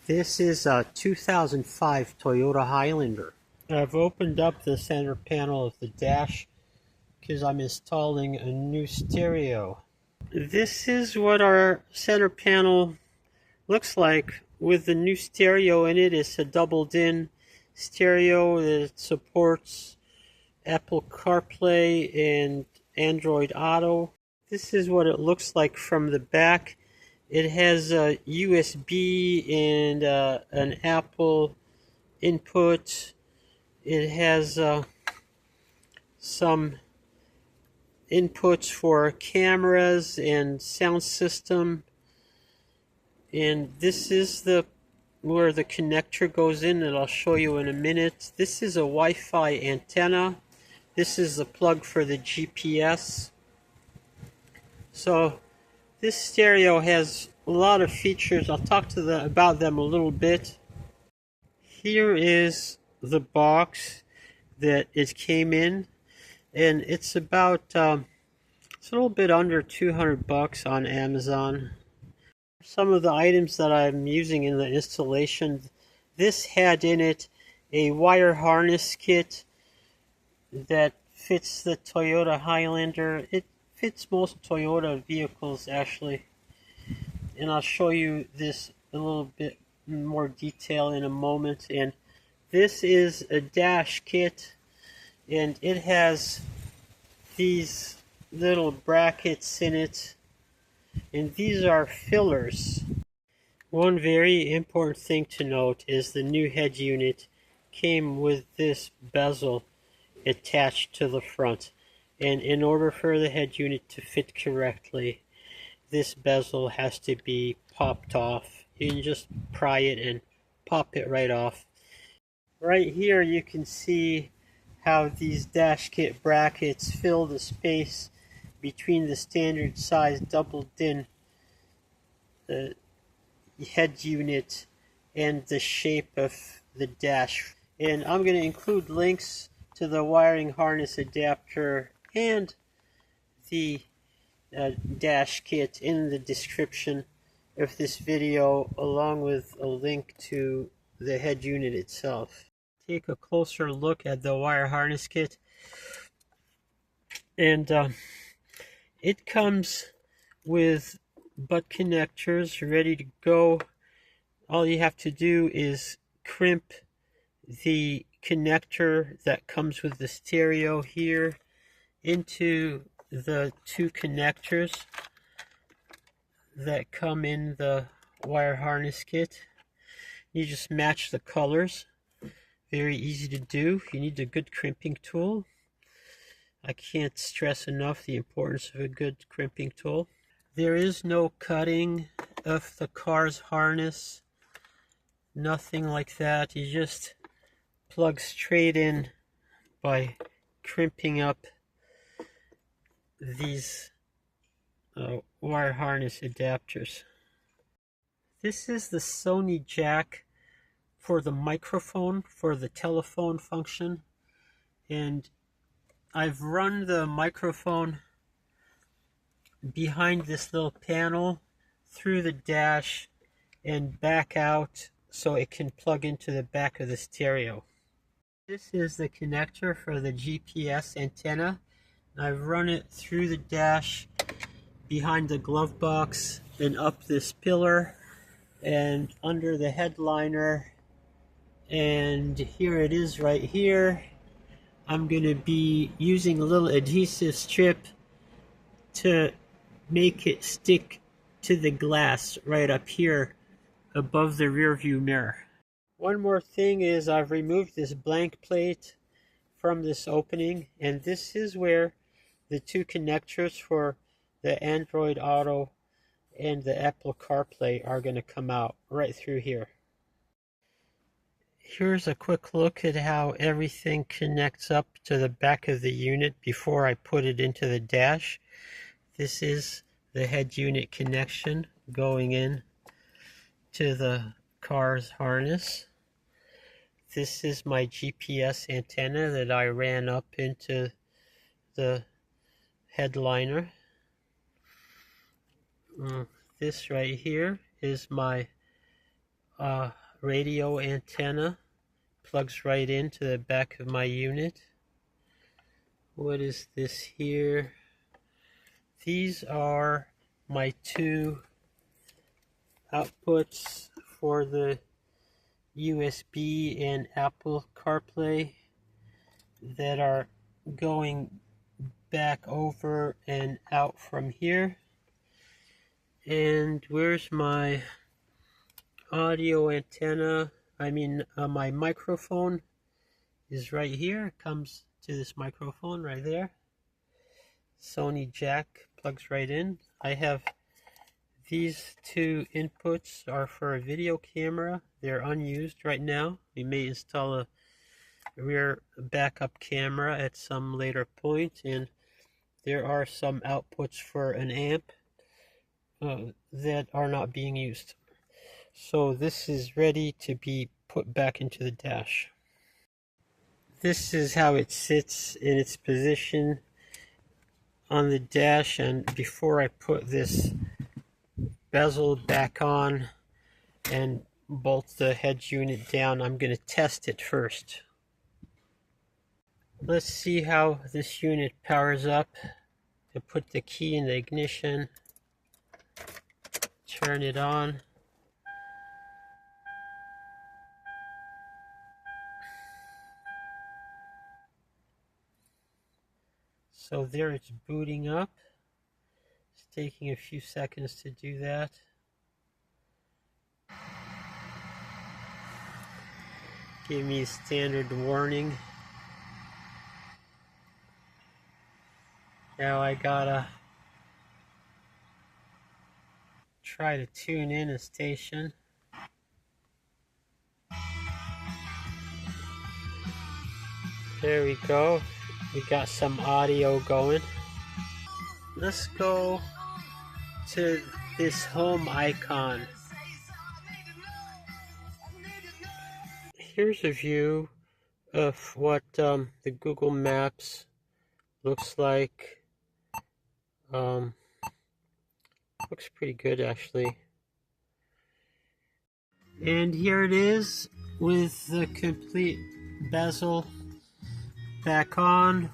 This is a 2005 Toyota Highlander. I've opened up the center panel of the dash because I'm installing a new stereo. This is what our center panel looks like with the new stereo in it. It's a doubled-in stereo that supports Apple Carplay and Android Auto. This is what it looks like from the back. It has a USB and an Apple input. It has some inputs for cameras and sound system. And this is where the connector goes in, that I'll show you in a minute. This is a Wi-Fi antenna. This is the plug for the GPS. So this stereo has a lot of features. I'll talk about them a little bit. Here is the box that it came in, and it's about it's a little bit under $200 on Amazon. Some of the items that I'm using in the installation, this had in it a wire harness kit that fits the Toyota Highlander. It fits most Toyota vehicles actually, and I'll show you this a little bit more detail in a moment. And this is a dash kit, and it has these little brackets in it, and these are fillers. One very important thing to note is the new head unit came with this bezel attached to the front, and in order for the head unit to fit correctly, this bezel has to be popped off. You can just pry it and pop it right off. Right here you can see how these dash kit brackets fill the space between the standard size doubled-in head unit and the shape of the dash. And I'm going to include links to the wiring harness adapter and the dash kit in the description of this video, along with a link to the head unit itself. Take a closer look at the wire harness kit, and it comes with butt connectors ready to go. All you have to do is crimp the connector that comes with the stereo here into the two connectors that come in the wire harness kit. You just match the colors. Very easy to do. You need a good crimping tool. I can't stress enough the importance of a good crimping tool. There is no cutting of the car's harness. Nothing like that. You just plug straight in by crimping up these wire harness adapters. This is the Sony jack for the microphone, for the telephone function, and I've run the microphone behind this little panel through the dash and back out so it can plug into the back of the stereo. This is the connector for the GPS antenna. I've run it through the dash, behind the glove box, and up this pillar and under the headliner, and here it is right here. I'm going to be using a little adhesive strip to make it stick to the glass right up here above the rear view mirror. One more thing is I've removed this blank plate from this opening, and this is where the two connectors for the Android Auto and the Apple CarPlay are going to come out right through here. Here's a quick look at how everything connects up to the back of the unit before I put it into the dash. This is the head unit connection going in to the car's harness. This is my GPS antenna that I ran up into the headliner. This right here is my radio antenna. Plugs right into the back of my unit. What is this here? These are my two outputs for the USB and Apple CarPlay that are going back over and out from here. And where's my audio antenna? My microphone is right here. It comes to this microphone right there. Sony jack plugs right in. I have these two inputs are for a video camera. They're unused right now. We may install a rear backup camera at some later point, and there are some outputs for an amp that are not being used. So this is ready to be put back into the dash. This is how it sits in its position on the dash, and before I put this bezel back on and bolt the head unit down, I'm going to test it first. Let's see how this unit powers up. I put the key in the ignition, turn it on. So there it's booting up. It's taking a few seconds to do that. Give me a standard warning. Now I gotta try to tune in a station. There we go. We got some audio going. Let's go to this home icon. Here's a view of what the Google Maps looks like. Looks pretty good actually. And here it is with the complete bezel back on,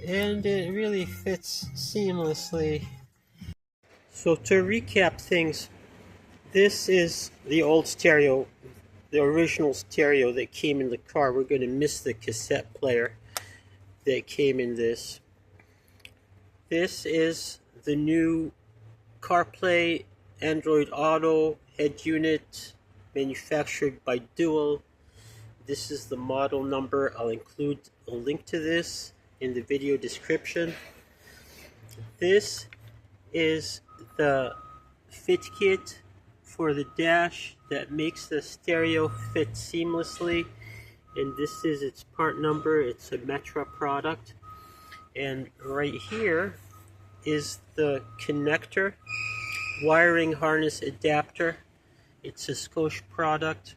and it really fits seamlessly. So to recap things, this is the old stereo, the original stereo that came in the car. We're going to miss the cassette player that came in this. This is the new CarPlay Android Auto head unit manufactured by Dual. This is the model number. I'll include a link to this in the video description. This is the fit kit for the dash that makes the stereo fit seamlessly, and this is its part number. It's a Metra product. And right here is the connector wiring harness adapter. It's a Scosche product,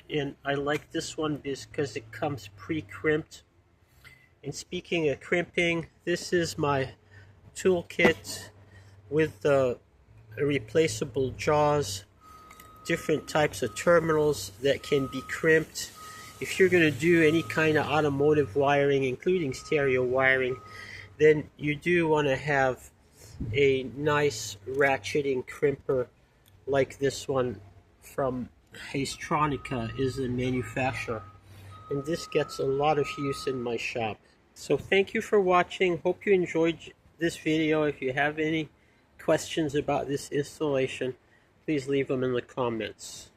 and I like this one because it comes pre-crimped. And speaking of crimping, this is my toolkit with the replaceable jaws, different types of terminals that can be crimped. If you're going to do any kind of automotive wiring, including stereo wiring, then you do want to have a nice ratcheting crimper like this one from Haystronica is the manufacturer. And this gets a lot of use in my shop. So thank you for watching. Hope you enjoyed this video. If you have any questions about this installation, please leave them in the comments.